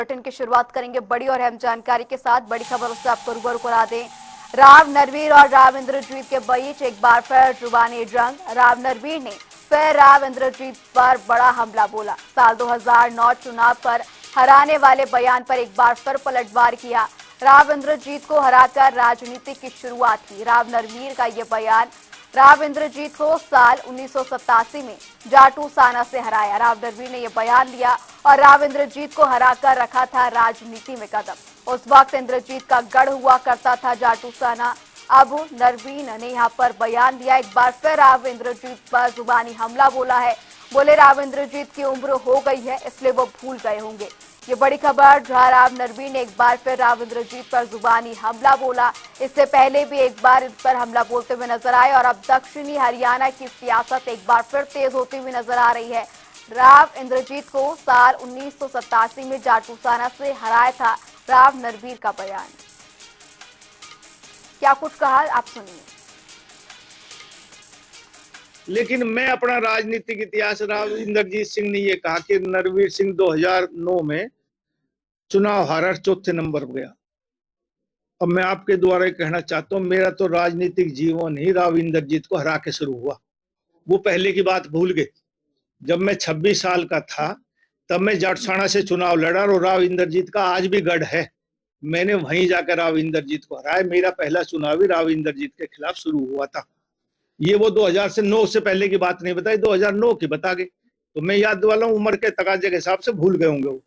Bulletin की शुरुआत करेंगे बड़ी और अहम जानकारी के साथ। बड़ी खबरों से आपको रूबरू करा दें। राव नरवीर और राव इंद्रजीत के बीच एक बार फिर जुबानी जंग। राव नरवीर ने फिर राव इंद्रजीत पर बड़ा हमला बोला। साल 2009 चुनाव पर हराने वाले बयान पर एक बार फिर पलटवार किया। राव इंद्रजीत को हराकर राजनीति की शुरुआत की। राव नरवीर का ये बयान। राव इंद्रजीत को साल 1987 में जाटू साना से हराया। राव नरवीर ने यह बयान दिया और राव इंद्रजीत को हराकर रखा था राजनीति में कदम। उस वक्त इंद्रजीत का गढ़ हुआ करता था जाटू साना। अब नरवीर ने यहां पर बयान दिया। एक बार फिर राव इंद्रजीत पर जुबानी हमला बोला है। बोले राव इंद्रजीत की उम्र हो गई है, इसलिए वो भूल गए होंगे। ये बड़ी खबर, जहां राव नरवीर ने एक बार फिर राव इंद्रजीत पर जुबानी हमला बोला। इससे पहले भी एक बार इस पर हमला बोलते हुए नजर आए और अब दक्षिणी हरियाणा की सियासत एक बार फिर तेज होती हुई नजर आ रही है। राव इंद्रजीत को साल 1987 में जाटूसाना से हराया था राव नरवीर का बयान। क्या कुछ कहा, आप सुनिए। लेकिन मैं अपना राजनीतिक इतिहास, राव इंद्रजीत सिंह ने यह कहा कि नरवीर सिंह 2009 में चुनाव हारा, चौथे नंबर पर गया। अब मैं आपके द्वारा कहना चाहता हूं, मेरा तो राजनीतिक जीवन ही राव इंद्रजीत को हरा के शुरू हुआ। वो पहले की बात भूल गए। जब मैं 26 साल का था तब मैं जाटसाना से चुनाव लड़ा और राव इंद्रजीत का आज भी गढ़ है। मैंने वहीं जाकर राव इंद्रजीत को हराया। मेरा पहला चुनाव ही राव इंद्रजीत के खिलाफ शुरू हुआ था। ये वो 2009 से पहले की बात नहीं बताई, 2009 की बता गए। तो मैं याद वाला हूं, उम्र के तकाजे के हिसाब से भूल गए होंगे वो।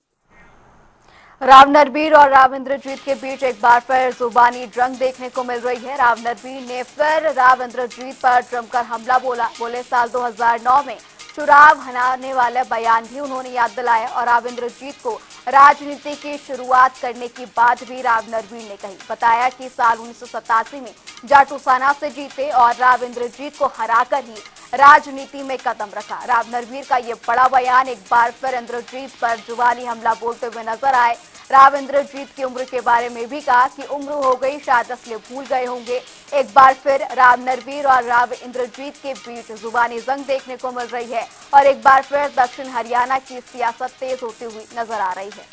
राव नरवीर और राव इंद्रजीत के बीच एक बार फिर जुबानी जंग देखने को मिल रही है। राव नरवीर ने फिर राव इंद्रजीत पर जमकर हमला बोला। बोले साल 2009 में चुनाव हराने वाले बयान भी उन्होंने याद दिलाया और राव इंद्रजीत को राजनीति की शुरुआत करने की बात भी राव नरवीर ने कही। बताया कि साल 1987 में जाटूसाना से जीते और राव इंद्रजीत को हराकर ही राजनीति में कदम रखा। राव नरवीर का ये बड़ा बयान। एक बार फिर इंद्रजीत पर जुबानी हमला बोलते हुए नजर आए। राव इंद्रजीत की उम्र के बारे में भी कहा कि उम्र हो गई, शायद इसलिए भूल गए होंगे। एक बार फिर राव नरवीर और राव इंद्रजीत के बीच जुबानी जंग देखने को मिल रही है और एक बार फिर दक्षिण हरियाणा की सियासत तेज होती हुई नजर आ रही है।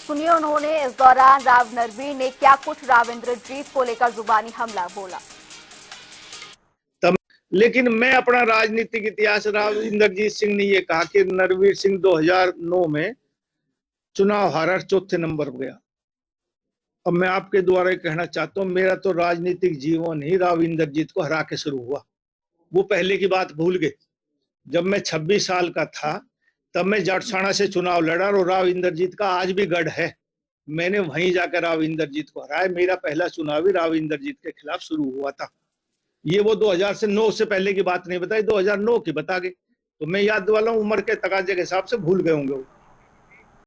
सुनिए उन्होंने इस दौरान राव नरवीर ने क्या कुछ राव इंद्रजीत को लेकर जुबानी हमला बोला। लेकिन मैं अपना राजनीतिक इतिहास, राव इंद्रजीत सिंह ने यह कहा कि नरवीर सिंह 2009 में चुनाव हारा, चौथे नंबर पर गया। अब मैं आपके द्वारा कहना चाहता हूं, मेरा तो राजनीतिक जीवन ही राव इंद्रजीत को हरा के शुरू हुआ। वो पहले की बात भूल गए। जब मैं 26 साल का था तब मैं जाटसाना से चुनाव लड़ा और राव इंद्रजीत का आज भी गढ़ है। मैंने वहीं जाकर राव इंद्रजीत को हराया। मेरा पहला चुनाव ही राव इंद्रजीत के खिलाफ शुरू हुआ था। ये वो 2009 से पहले की बात नहीं बताई, 2009 की बता गए। तो मैं याद वाला हूं, उम्र के तकाजे के हिसाब से भूल गए होंगे वो।